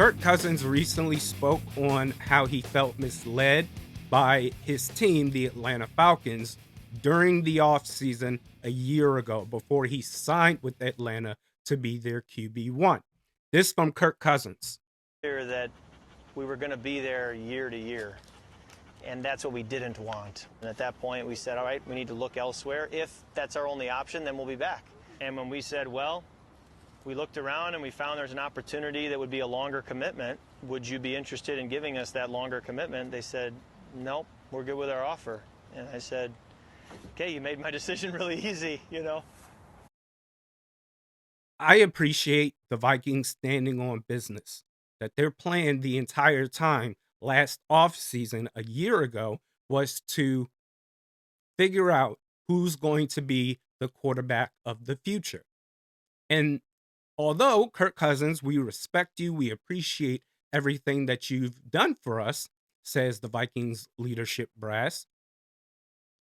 Kirk Cousins recently spoke on how he felt misled by his team, the Atlanta Falcons, during the offseason a year ago before he signed with Atlanta to be their QB1. This from Kirk Cousins. That we were going to be there year to year, and that's what we didn't want. And at that point, we said, all right, we need to look elsewhere. If that's our only option, then we'll be back. And when we said, well, we looked around and we found there's an opportunity that would be a longer commitment. Would you be interested in giving us that longer commitment? They said, nope, we're good with our offer. And I said, okay, you made my decision really easy, you know. I appreciate the Vikings standing on business, that their plan the entire time last offseason a year ago was to figure out who's going to be the quarterback of the future. And although, Kirk Cousins, we respect you, we appreciate everything that you've done for us, says the Vikings leadership brass,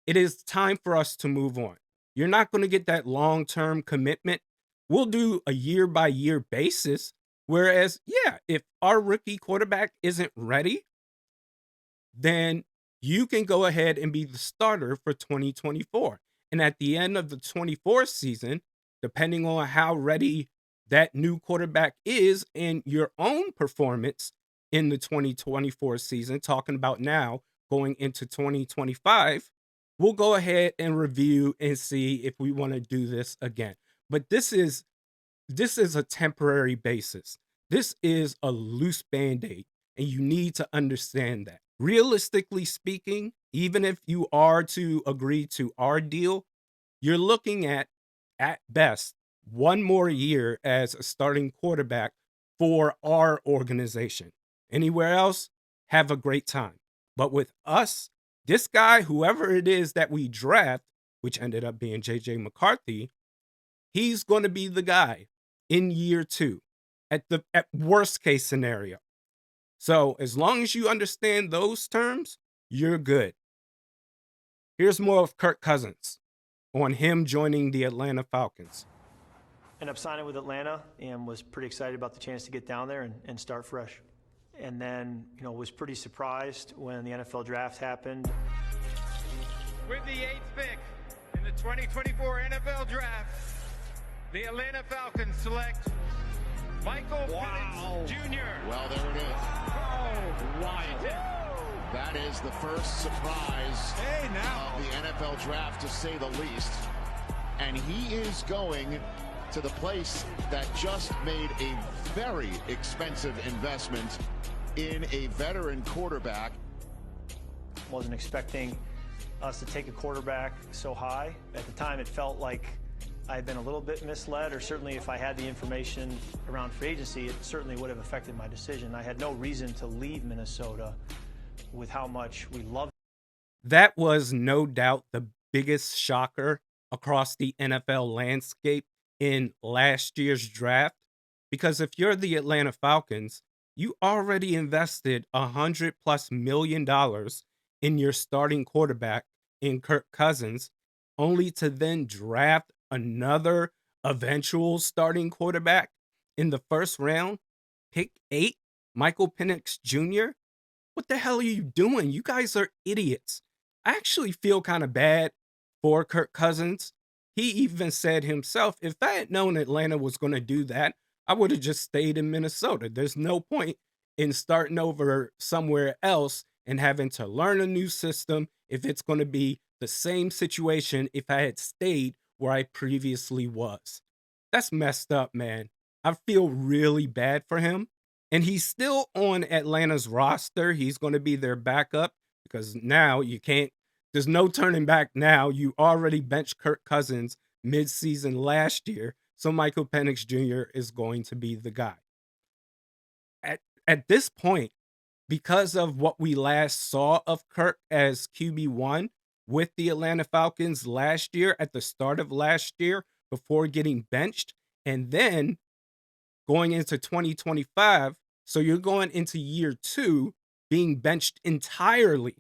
it is time for us to move on. You're not going to get that long-term commitment. We'll do a year-by-year basis. Whereas, yeah, if our rookie quarterback isn't ready, then you can go ahead and be the starter for 2024. And at the end of the 24 season, depending on how ready that new quarterback is and your own performance in the 2024 season, talking about now going into 2025, we'll go ahead and review and see if we want to do this again. But this is a temporary basis. This is a loose Band-Aid, and you need to understand that. Realistically speaking, even if you are to agree to our deal, you're looking at best, one more year as a starting quarterback for our organization. Anywhere else, have a great time. But with us, this guy, whoever it is that we draft, which ended up being J.J. McCarthy, he's going to be the guy in year two at worst case scenario. So as long as you understand those terms, you're good. Here's more of Kirk Cousins on him joining the Atlanta Falcons. Ended up signing with Atlanta and was pretty excited about the chance to get down there and start fresh. And then, was pretty surprised when the NFL draft happened. With the 8th pick in the 2024 NFL draft, the Atlanta Falcons select Michael Penix Jr. Well, there it is. Oh, Wild. That is the first surprise of the NFL draft, to say the least. And he is going to the place that just made a very expensive investment in a veteran quarterback. Wasn't expecting us to take a quarterback so high. At the time, it felt like I had been a little bit misled, or certainly if I had the information around free agency, it certainly would have affected my decision. I had no reason to leave Minnesota with how much we loved. That was no doubt the biggest shocker across the NFL landscape in last year's draft, because if you're the Atlanta Falcons, you already invested $100+ million in your starting quarterback in Kirk Cousins, only to then draft another eventual starting quarterback in the first round, pick 8, Michael Penix Jr. What the hell are you doing? You guys are idiots. I actually feel kind of bad for Kirk Cousins. He even said himself, if I had known Atlanta was going to do that, I would have just stayed in Minnesota. There's no point in starting over somewhere else and having to learn a new system if it's going to be the same situation if I had stayed where I previously was. That's messed up, man. I feel really bad for him. And he's still on Atlanta's roster. He's going to be their backup because now there's no turning back now. You already benched Kirk Cousins midseason last year. So Michael Penix Jr. is going to be the guy. At this point, because of what we last saw of Kirk as QB1 with the Atlanta Falcons last year, at the start of last year, before getting benched, and then going into 2025, so you're going into year 2 being benched entirely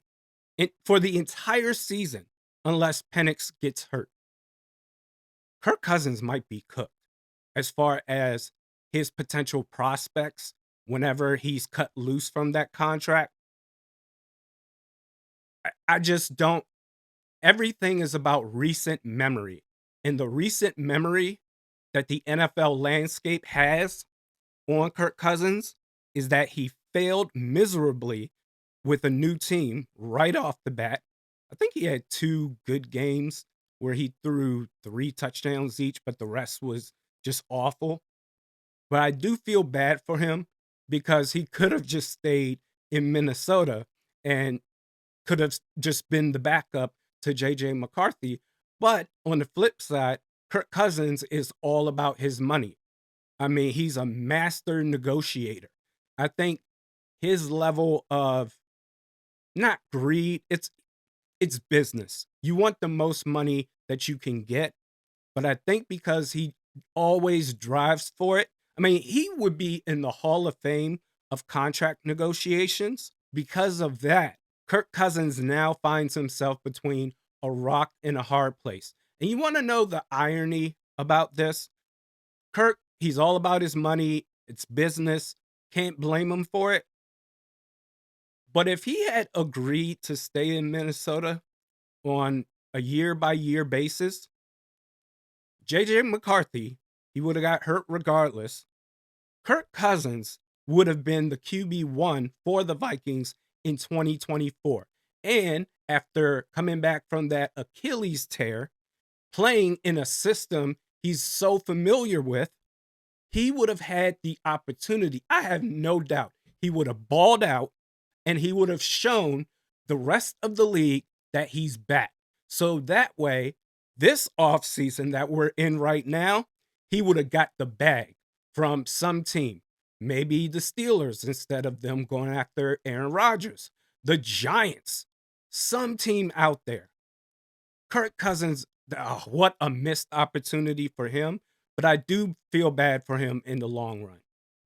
for the entire season unless Penix gets hurt. Kirk Cousins might be cooked as far as his potential prospects whenever he's cut loose from that contract. I just don't. Everything is about recent memory. And the recent memory that the NFL landscape has on Kirk Cousins is that he failed miserably with a new team right off the bat. I think he had 2 good games where he threw 3 touchdowns each, but the rest was just awful. But I do feel bad for him because he could have just stayed in Minnesota and could have just been the backup to JJ McCarthy. But on the flip side, Kirk Cousins is all about his money. I mean, he's a master negotiator. I think his level of not greed, it's business. You want the most money that you can get, but I think because he always drives for it. I mean, he would be in the Hall of Fame of contract negotiations. Because of that, Kirk Cousins now finds himself between a rock and a hard place. And you want to know the irony about this? Kirk, he's all about his money. It's business. Can't blame him for it. But if he had agreed to stay in Minnesota on a year by year basis, JJ McCarthy, he would have got hurt regardless. Kirk Cousins would have been the QB1 for the Vikings in 2024. And after coming back from that Achilles tear, playing in a system he's so familiar with, he would have had the opportunity. I have no doubt he would have balled out and he would have shown the rest of the league that he's back. So that way, this offseason that we're in right now, he would have got the bag from some team. Maybe the Steelers instead of them going after Aaron Rodgers. The Giants. Some team out there. Kirk Cousins, what a missed opportunity for him. But I do feel bad for him in the long run.